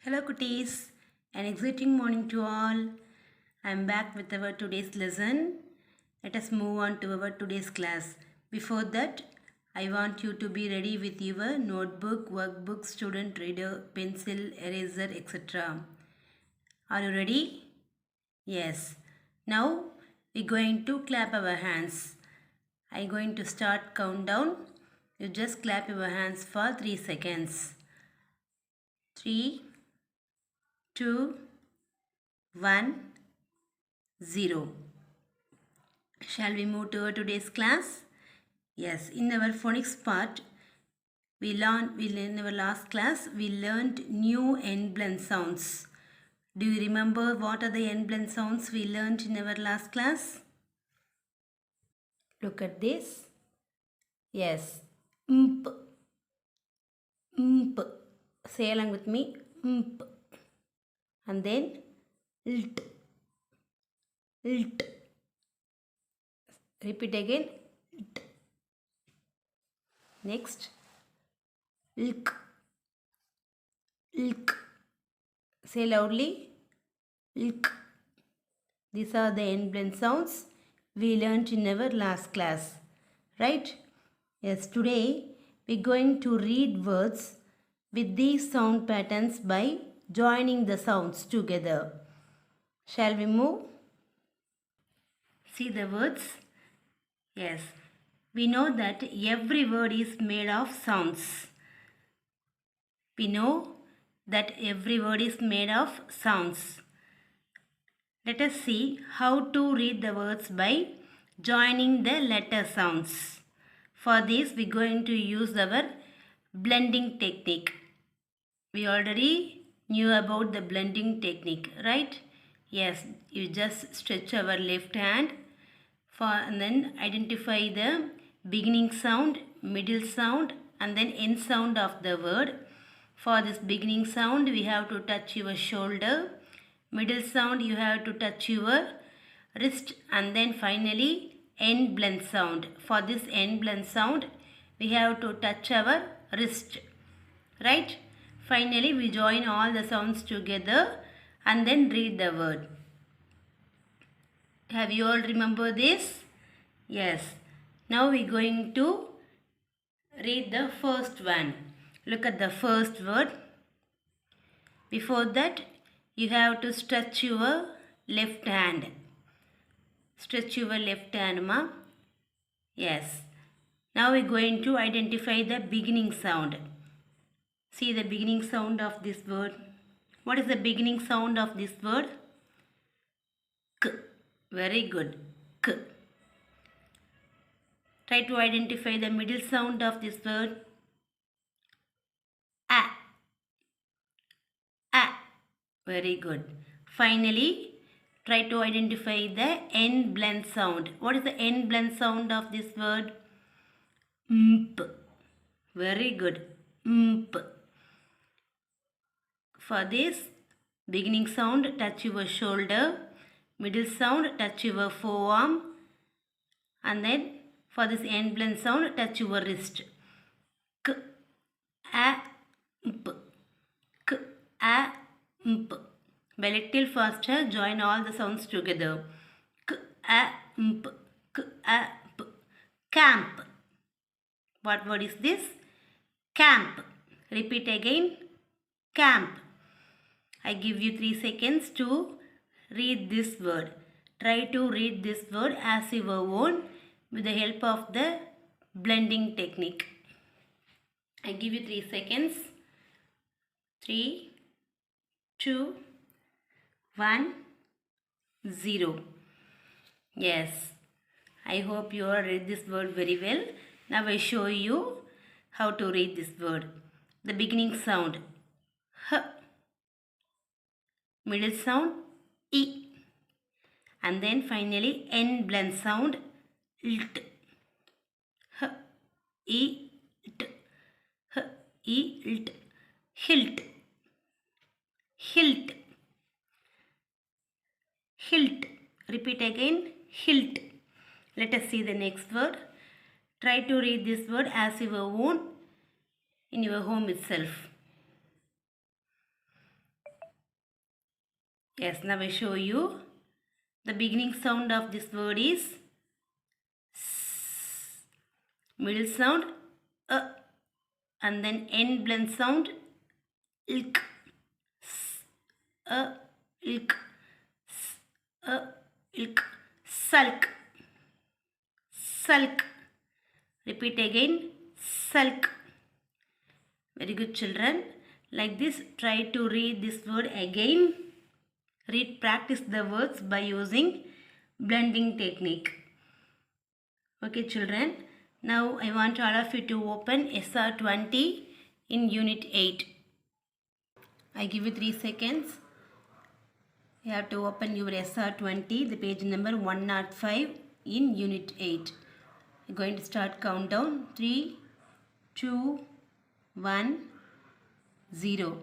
Hello cuties, an exciting morning to all. I am back with our today's lesson. Let us move on to our today's class. Before that, I want you to be ready with your notebook, workbook, student reader, pencil, eraser, etc. Are you ready? Yes. Now we're going to clap our hands. I'm going to start countdown. You just clap your hands for 3 seconds. 3, 2, 1, 0. Shall we move to our today's class? Yes, in our phonics part, in our last class, we learned new end blend sounds. Do you remember what are the end blend sounds we learned in our last class? Look at this. Yes, mp, mp. Say along with me, mp. And then lt, lt. Repeat again, lt. Next, lk, lk. Say loudly, lk. These are the end blend sounds we learnt in our last class. Right? Yes, today we're going to read words with these sound patterns by joining the sounds together. Shall we move? See the words? Yes. We know that every word is made of sounds. We know that every word is made of sounds. Let us see how to read the words by joining the letter sounds. For this, we are going to use our blending technique. We already knew about the blending technique, right? Yes, you just stretch our left hand and then identify the beginning sound, middle sound and then end sound of the word. For this beginning sound, we have to touch your shoulder. Middle sound, you have to touch your wrist, and then finally end blend sound. For this end blend sound, we have to touch our wrist, right? Finally, we join all the sounds together and then read the word. Have you all remember this? Yes. Now we are going to read the first one. Look at the first word. Before that, you have to stretch your left hand. Stretch your left hand, ma. Yes. Now we are going to identify the beginning sound. See the beginning sound of this word. What is the beginning sound of this word? K. Very good. K. Try to identify the middle sound of this word. A. A. Very good. Finally, try to identify the end blend sound. What is the end blend sound of this word? Mp. Very good. Mp. For this, beginning sound, touch your shoulder. Middle sound, touch your forearm. And then for this end blend sound, touch your wrist. K, a, mp. K, a, mp. By little faster, join all the sounds together. K, a, mp. K, a, mp. Camp. What word is this? Camp. Repeat again. Camp. I give you 3 seconds to read this word. Try to read this word as your own with the help of the blending technique. I give you 3 seconds. 3, 2, 1, 0. Yes. I hope you all read this word very well. Now I show you how to read this word. The beginning sound. H. Middle sound. E. And then finally end blend sound. Lt. H. E. Lt. H. E. Lt. Hilt. Hilt. Hilt. Repeat again. Hilt. Let us see the next word. Try to read this word as your own in your home itself. Yes, now I show you. The beginning sound of this word is s. Middle sound and then end blend sound ilk. Ilk. Ilk. Sulk. Sulk. Repeat again. Sulk. Very good, children. Like this, try to read this word again. Practice the words by using blending technique. Okay, children. Now I want all of you to open SR20 in Unit 8. I give you 3 seconds. You have to open your SR20, the page number 105 in Unit 8. I'm going to start countdown. 3, 2, 1, 0.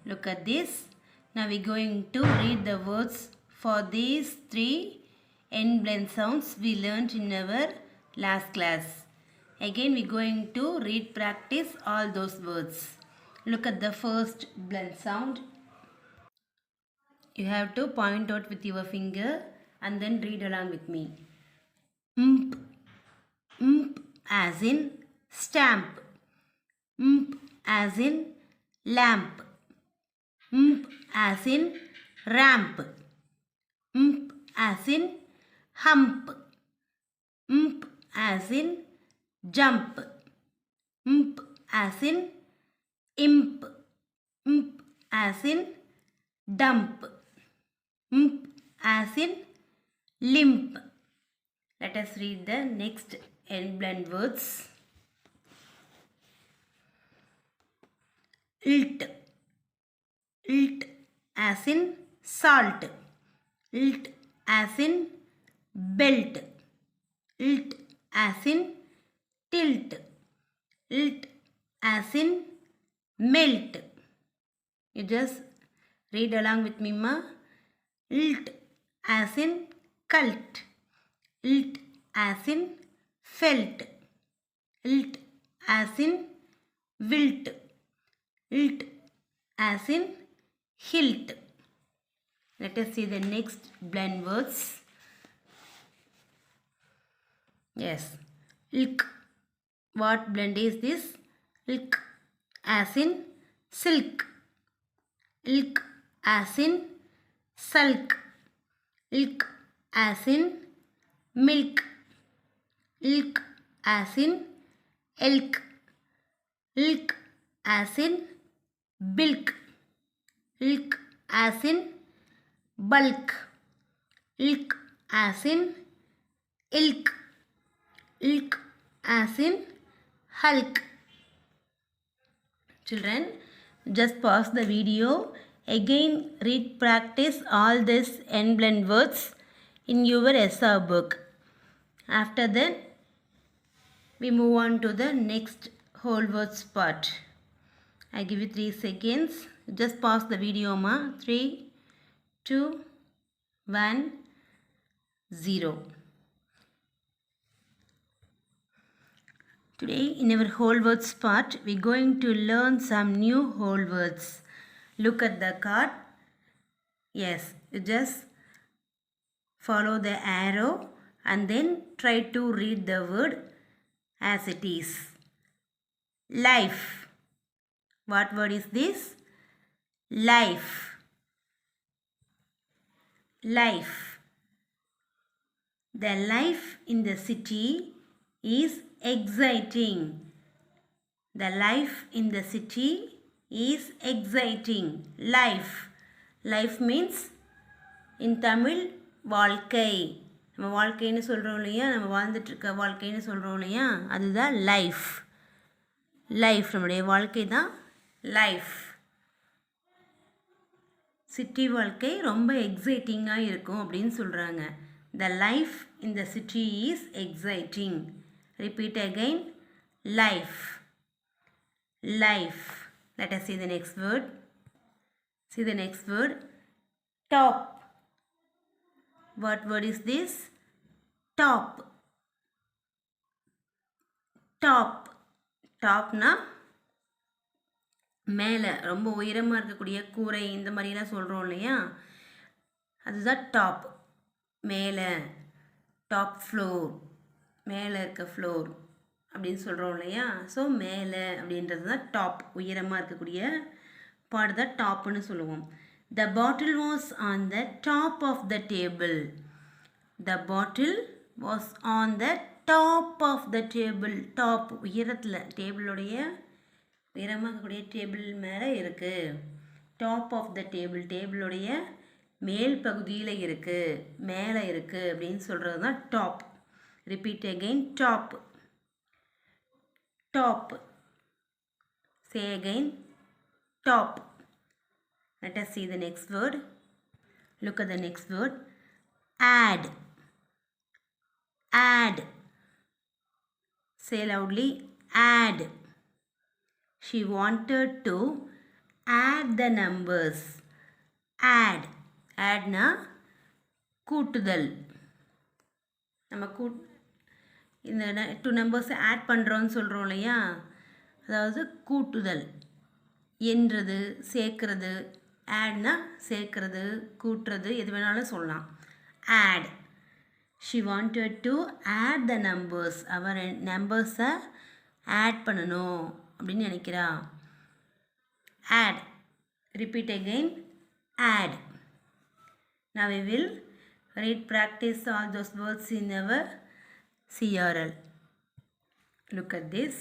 Look at this. Now we're going to read the words for these 3 end blend sounds we learned in our last class. Again we're going to read practice all those words. Look at the first blend sound. You have to point out with your finger and then read along with me. Mp. Mp as in stamp. Mp as in lamp. Mp as in ramp. Mp as in hump. Mp as in jump. Mp as in imp. Mp as in dump. Mp as in limp. Let us read the next end blend words. Ilt. Ilt as in salt. Ilt as in belt. Ilt as in tilt. Ilt as in melt. You just read along with me, ma. Ilt as in cult. Ilt as in felt. Ilt as in wilt. Ilt as in hilt. Let us see the next blend words. Yes. Ilk. What blend is this? Ilk as in silk. Ilk as in sulk. Ilk as in milk. Ilk as in elk. Ilk as in bilk. Ilk as in bulk. Ilk as in ilk. Ilk as in hulk. Children, just pause the video. Again read practice all these end blend words in your SR book. After that, we move on to the next whole words part. I give you 3 seconds. Just pause the video, ma. 3, 2, 1, 0. Today in our whole words part, we are going to learn some new whole words. Look at the card. Yes, you just follow the arrow and then try to read the word as it is. Life. What word is this? Life. Life. The life in the city is exciting. The life in the city is exciting. Life. Life means in Tamil வாழ்க்கை. நம்ம வாழ்க்கைன்னு சொல்கிறோம் இல்லையா, நம்ம வாழ்ந்துட்டுருக்க வாழ்க்கைன்னு சொல்கிறோம் இல்லையா, அதுதான் லைஃப். லைஃப் நம்முடைய வாழ்க்கை தான் லைஃப். சிட்டி வாழ்க்கை ரொம்ப எக்ஸைட்டிங்காக இருக்கும் அப்படின்னு சொல்கிறாங்க. The life in the city is exciting. Repeat again. Life. Life. Let us see the next word. See the next word. Top. What word is this? Top. Top. Top na மேலே ரொம்ப உயரமாக இருக்கக்கூடிய கூரை இந்த மாதிரிலாம் சொல்கிறோம் இல்லையா, அதுதான் டாப். மேலே, டாப் ஃப்ளோர், மேலே இருக்க ஃப்ளோர் அப்படின்னு சொல்கிறோம் இல்லையா. ஸோ மேலே அப்படின்றது தான் டாப், உயரமாக இருக்கக்கூடிய பார்ட் தான் டாப்னு சொல்லுவோம். The bottle was on the top of the table. The bottle was on the top of the table. Top உயரத்தில், டேபிளுடைய உயரமாக இருக்கக்கூடிய டேபிள் மேலே இருக்குது. டாப் ஆஃப் த டேபிள், டேபிளுடைய மேல் பகுதியில் இருக்குது, மேலே இருக்குது அப்படின்னு சொல்கிறது தான் top. Repeat again, top. Top. Say again, top. Let us see the next word. Look at the next word. Add. Add. Say loudly, add. She wanted to add the numbers. Add. Addனா கூட்டுதல். நம்ம இந்த 2 நம்பர்ஸை add பண்ணுறோன்னு சொல்கிறோம் இல்லையா, அதாவது கூட்டுதல், என்றது, சேர்க்கறது. ஆட்னா சேர்க்கறது, கூட்டுறது, எது வேணாலும் சொல்லலாம். Add. She wanted to add the numbers. அவர் நம்பர்ஸை ஆட் பண்ணணும் அப்படின்னு நினைக்கிறா. Add. Repeat again, add. Now we will practice all those words in our CRL. Look at this.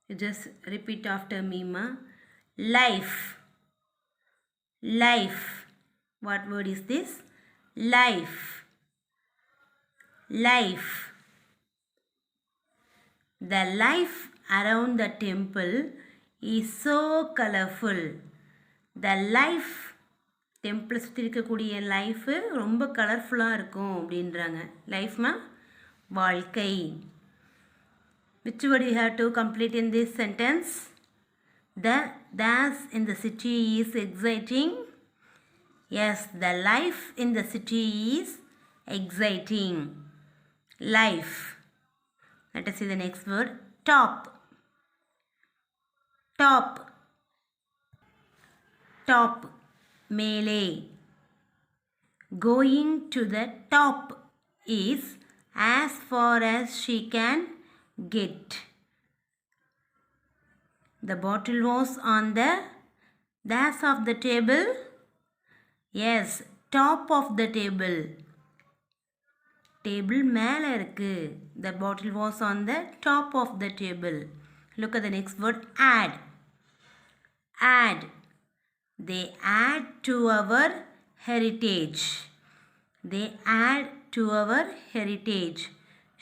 You just repeat after me, ma. Life. Life. What word is this? Life. Life. The life around the temple is so colorful. The life, டெம்பிளை சுற்றி இருக்கக்கூடிய life ரொம்ப கலர்ஃபுல்லாக இருக்கும் அப்படின்றாங்க. லைஃப்னா வாழ்க்கை. Which word you have to complete in this sentence? The dance in the city is exciting. Yes, the life in the city is exciting. Life. Let us see the next word. Top. Top. Top. மேலே. Going to the top is as far as she can get. The bottle was on the dash of the table. Yes, top of the table. Table மேலே இருக்கு. The bottle was on the top of the table. Look at the next word. Add. Add. They add to our heritage. They add to our heritage.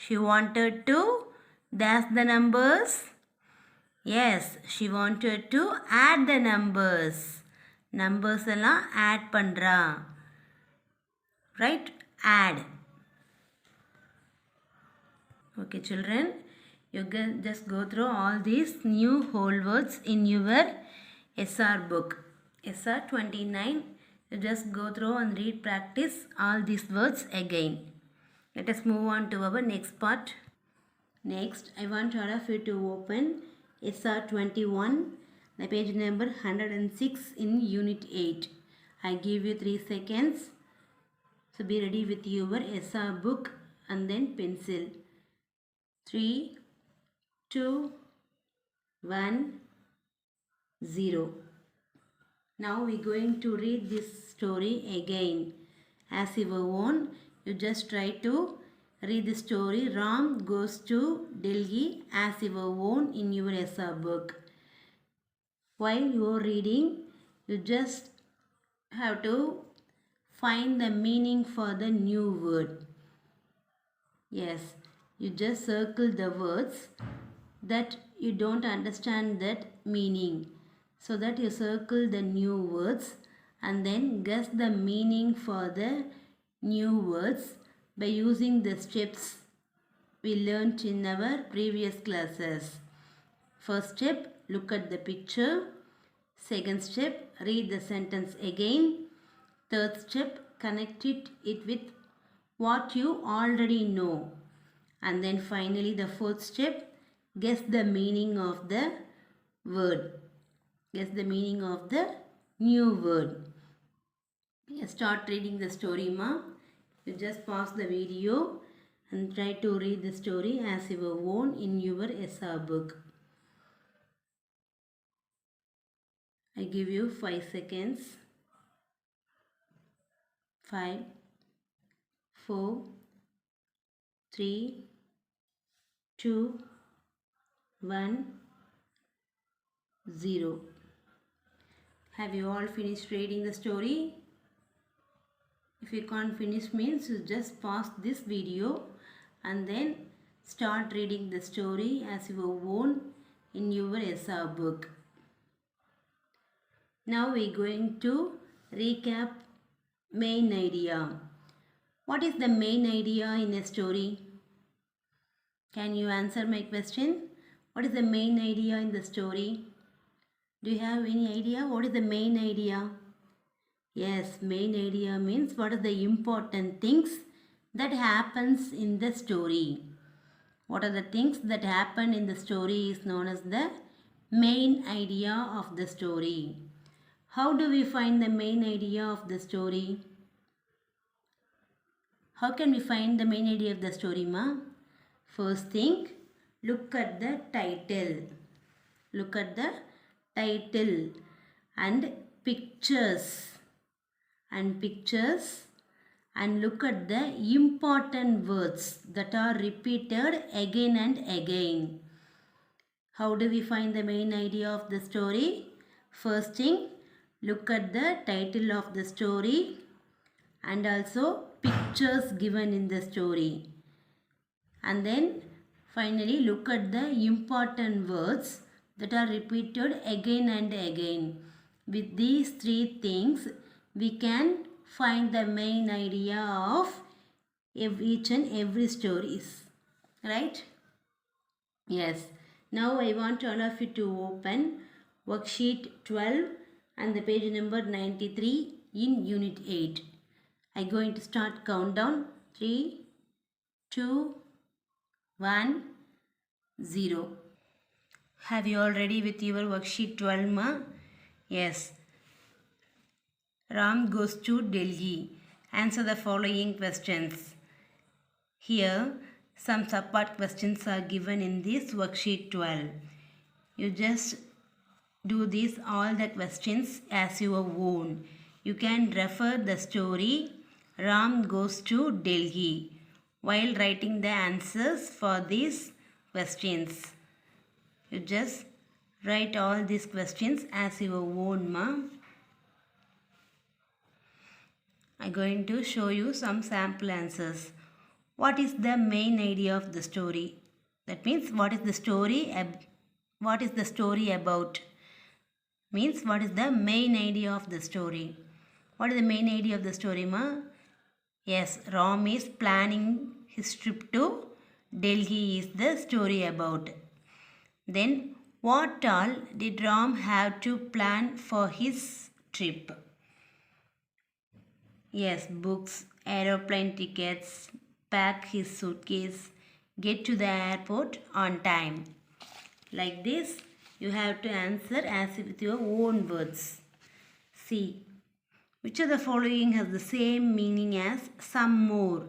She wanted to dash the numbers. Yes, she wanted to add the numbers. Numbers எல்லாம் add பண்றா. Right? Add. Okay, children. You can just go through all these new whole words in your SR book. SR 29. You just go through and practice all these words again. Let us move on to our next part. Next, I want all of you to open SR 21, the page number 106 in Unit 8. I give you 3 seconds. So be ready with your SR book and then pencil. 3, 2, 1, 0. Now we are going to read this story again as your own. You just try to read the story. Ram goes to Delhi as your own in your SR book. While you are reading, you just have to find the meaning for the new word. Yes, you just circle the words that you don't understand that meaning. So that you circle the new words and then guess the meaning for the new words by using the steps we learnt in our previous classes. First step, look at the picture. Second step, read the sentence again. Third step, connect it with what you already know. And then finally the fourth step, guess the meaning of the word. Guess the meaning of the new word. Start reading the story, ma. You just pause the video and try to read the story as your own in your SR book. I give you 5 seconds. 5, 4, 3, 2, 1, 0. Have you all finished reading the story? If you can't finish means you just pause this video and then start reading the story as your own in your SR book. Now we are going to recap main idea. What is the main idea in a story? Can you answer my question? What is the main idea in the story? Do you have any idea what is the main idea? Yes, main idea means what are the important things that happens in the story. What are the things that happen in the story is known as the main idea of the story. How do we find the main idea of the story? How can we find the main idea of the story, ma? First thing, look at the title. Look at the title and pictures. And look at the important words that are repeated again and again. How do we find the main idea of the story? First thing, look at the title of the story and also pictures given in the story. And then finally look at the important words that are repeated again and again. With these three things, we can find the main idea of each and every stories. Right? Yes. Now I want all of you to open worksheet 12 and the page number 93 in unit 8. I'm going to start countdown. 3, 2, 1, 0. Have you all ready with your worksheet 12, ma? Yes. Ram goes to Delhi. Answer the following questions. Here, some subpart questions are given in this worksheet 12. You just do these all the questions as your own. You can refer the story Ram goes to Delhi while writing the answers for these questions. You just write all these questions as your own, ma. I'm going to show you some sample answers. What is the main idea of the story? That means what is the story about? Means what is the main idea of the story? What is the main idea of the story, ma? Yes, Ram is planning his trip to Delhi is the story about. Then what all did Ram have to plan for his trip? Yes, books, aeroplane tickets, pack his suitcase, get to the airport on time. Like this, you have to answer as with your own words. See, which of the following has the same meaning as some more?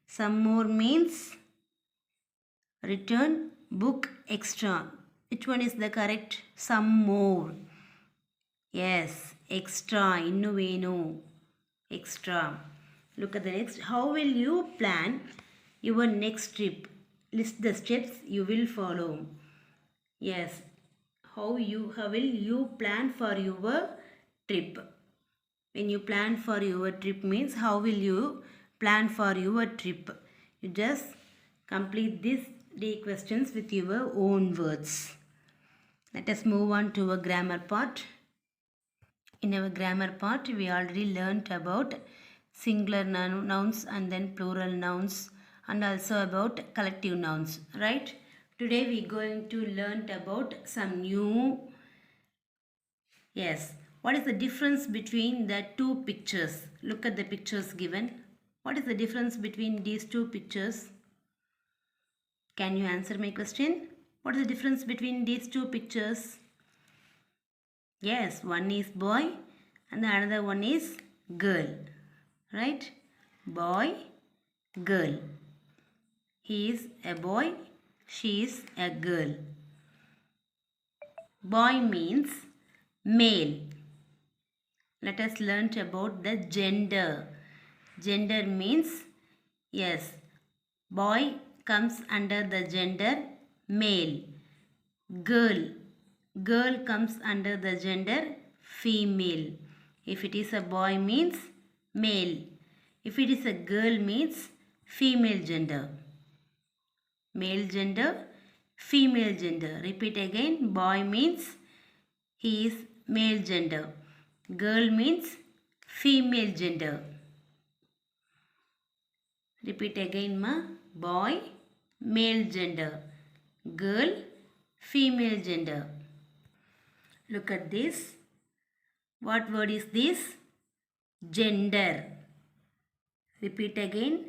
Some more means return, book, extra. Which one is the correct? Some more. Yes, extra, innu venu. Extra. Look at the next. How will you plan your next trip? List the steps you will follow. Yes. How will you plan for your trip? When you plan for your trip means how will you plan for your trip? You just complete these D questions with your own words. Let us move on to a grammar part. In our grammar part, we already learnt about singular nouns and then plural nouns and also about collective nouns, right? Today we are going to learn about some new. Yes. What is the difference between the two pictures? Look at the pictures given. What is the difference between these two pictures? Can you answer my question? What is the difference between these two pictures? Yes, one is boy and the another one is girl. Right? Boy, girl. He is a boy, she is a girl. Boy means male. Let us learn about the gender. Gender means, yes, boy comes under the gender male. Girl. Girl comes under the gender female. If it is a boy means male. If it is a girl means female gender. Male gender, female gender. Repeat again. Boy means he is male gender. Girl means female gender. Repeat again, ma. Boy, male gender. Girl, female gender. Look at this. What word is this? Gender. Repeat again.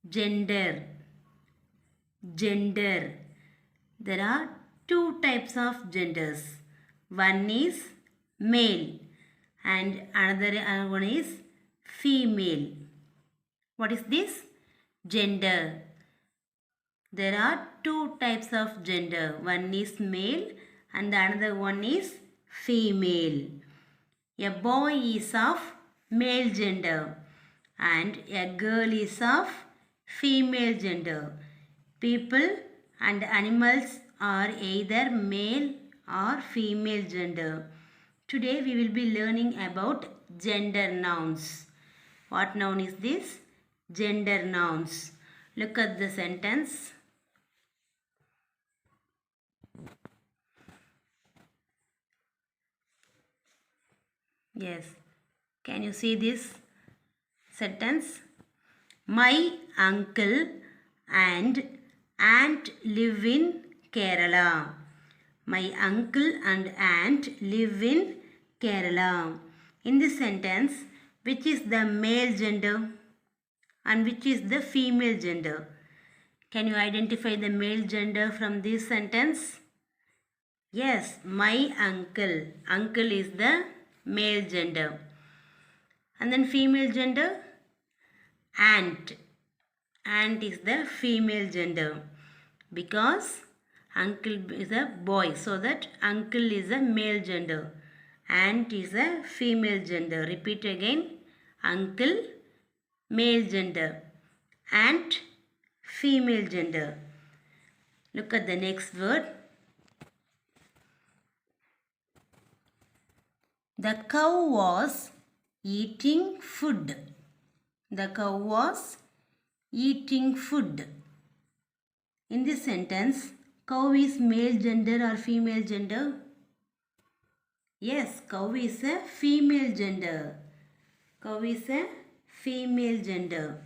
Gender. Gender. There are two types of genders. One is male and another one is female. What is this? Gender. There are two types of gender. One is male and the another one is female. A boy is of male gender and a girl is of female gender. People and animals are either male or female gender. Today we will be learning about gender nouns. What noun is this? Gender nouns. Look at the sentence. Yes. Can you see this sentence? My uncle and aunt live in Kerala. My uncle and aunt live in Kerala. In this sentence, which is the male gender and which is the female gender? Can you identify the male gender from this sentence? Yes, my uncle. Uncle is the male gender. And then female gender? Aunt. Aunt is the female gender. Because uncle is a boy. So that uncle is a male gender. Aunt is a female gender. Repeat again. Uncle, male gender. Aunt, female gender. Look at the next word. The cow was eating food. The cow was eating food. In this sentence, cow is male gender or female gender? Yes, cow is a female gender. Cow is a female gender.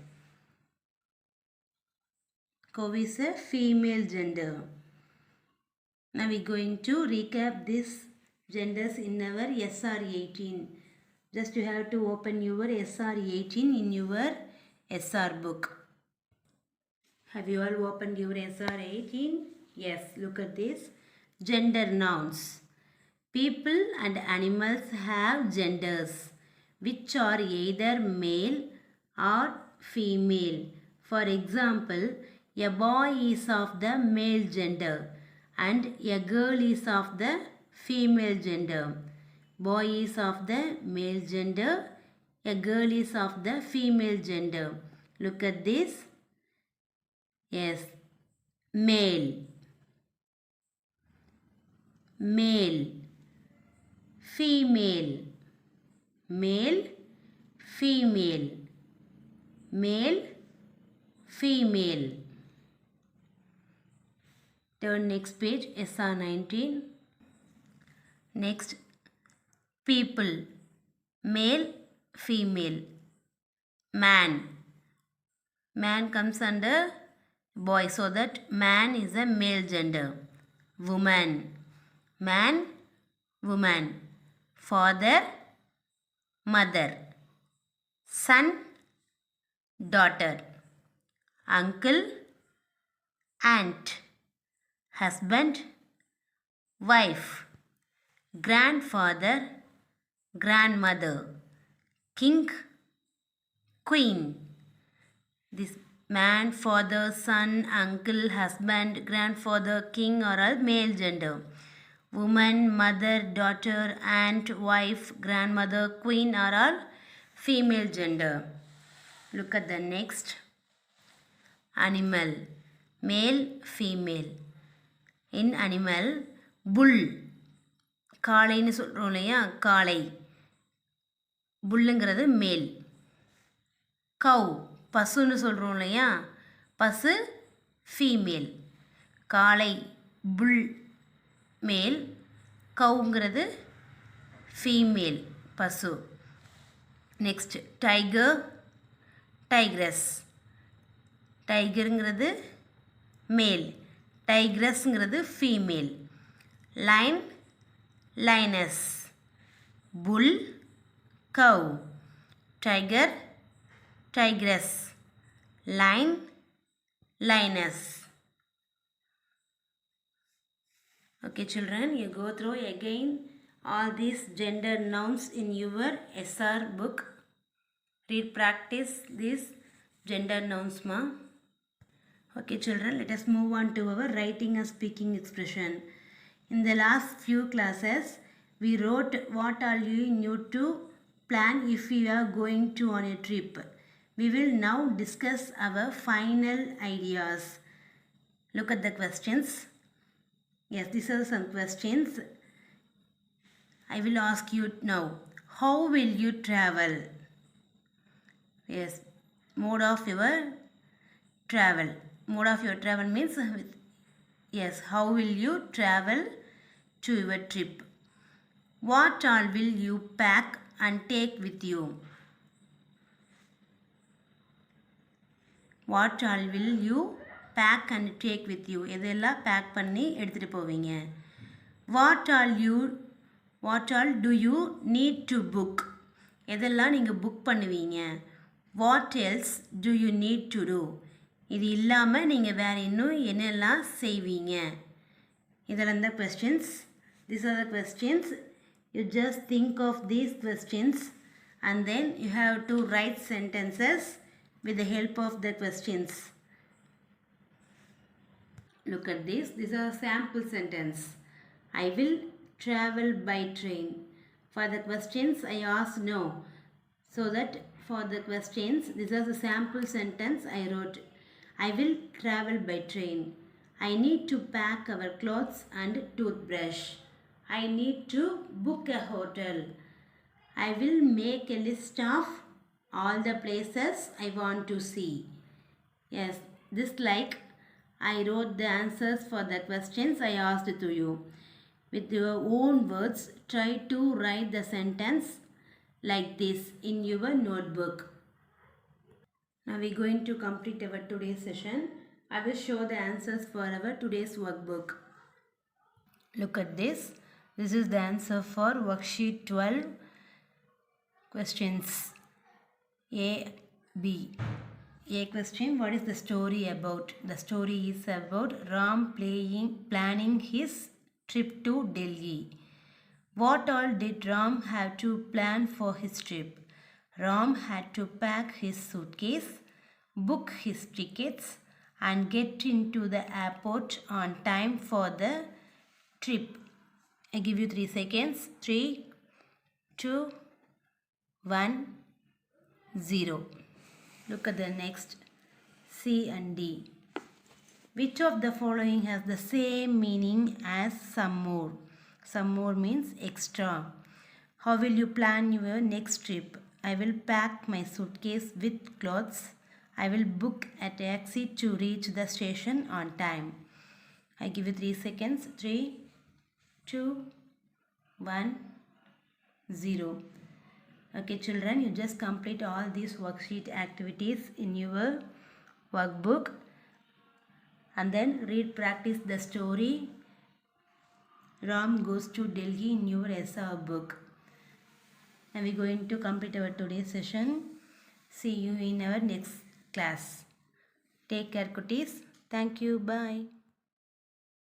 Cow is a female gender. Now we are going to recap these genders in our SR 18. Just you have to open your SR 18 in your SR book. Have you all opened your SR 18? Yes, look at this. Gender nouns. People and animals have genders which are either male or female. For example, a boy is of the male gender and a girl is of the female gender. Boy is of the male gender, a girl is of the female gender. Look at this. Yes, male, male, female, male, female, male, female. Turn next page, SR 19. Next, people, male, female, man. Man comes under boy, so that man is a male gender. Woman, man, woman. Father, mother. Son, daughter. Uncle, aunt. Husband, wife. grandfather, grandmother, king, queen. This man, father, son, uncle, husband, grandfather, king are all male gender. Woman, mother, daughter, aunt, wife, grandmother, queen are all female gender. Look at the next. Animal, male, female. In animal, bull, காளைன்னு சொல்கிறோம் இல்லையா, காளை, புல்லுங்கிறது மேல். கவ், பசுன்னு சொல்கிறோம் இல்லையா, பசு female. காளை, bull male, கவுங்கிறது female, பசு. Next tiger, tigress. டைகருங்கிறது மேல், டைக்ரஸ்ங்கிறது female. Lion, lioness. Bull, cow. Tiger, tigress. Lion, lioness. Okay children, you go through again all these gender nouns in your SR book. Read, practice these gender nouns ma. Okay children, let us move on to our writing and speaking expression. In the last few classes, we wrote what all you need to plan if you are going to on a trip. We will now discuss our final ideas. Look at the questions. Yes, these are some questions. I will ask you now. How will you travel? Yes, mode of your travel. Mode of your travel means yes, how will you travel to your trip? What all will you pack and take with you? What all will you pack and take with you? எதெல்லாம் back பண்ணி எடுத்துகிட்டு போவீங்க? What all do you need to book? எதெல்லாம் நீங்கள் book பண்ணுவீங்க? What else do you need to do? இது இல்லாமல் நீங்கள் வேறு இன்னும் என்னெல்லாம் செய்வீங்க? இதெல்லாம் தான் questions. These are the questions. You just think of these questions and then you have to write sentences with the help of the questions. Look at this. These are sample sentence. I will travel by train. For the questions I asked no. So that for the questions, this is a sample sentence I wrote. I will travel by train. I need to pack our clothes and toothbrush. I need to book a hotel. I will make a list of all the places I want to see. Yes, this like I wrote the answers for the questions I asked to you. With your own words, try to write the sentence like this in your notebook. Now we are going to complete our today's session. I will show the answers for our today's workbook. Look at this. This is the answer for worksheet 12 questions. A, B. A question, what is the story about? The story is about Ram planning his trip to Delhi. What all did Ram have to plan for his trip? Ram had to pack his suitcase, book his tickets and get into the airport on time for the trip. I give you 3 seconds. 3, 2, 1, 0. Look at the next. C and D. Which of the following has the same meaning as some more? Some more means extra. How will you plan your next trip? I will pack my suitcase with clothes. I will book a taxi to reach the station on time. I give you 3 seconds. 3, 2, 1, 0. Okay children, you just complete all these worksheet activities in your workbook and then read, practice the story Ram goes to Delhi in your SR book. And we are going to complete our today's session. See you in our next class. Take care, cuties. Thank you. Bye.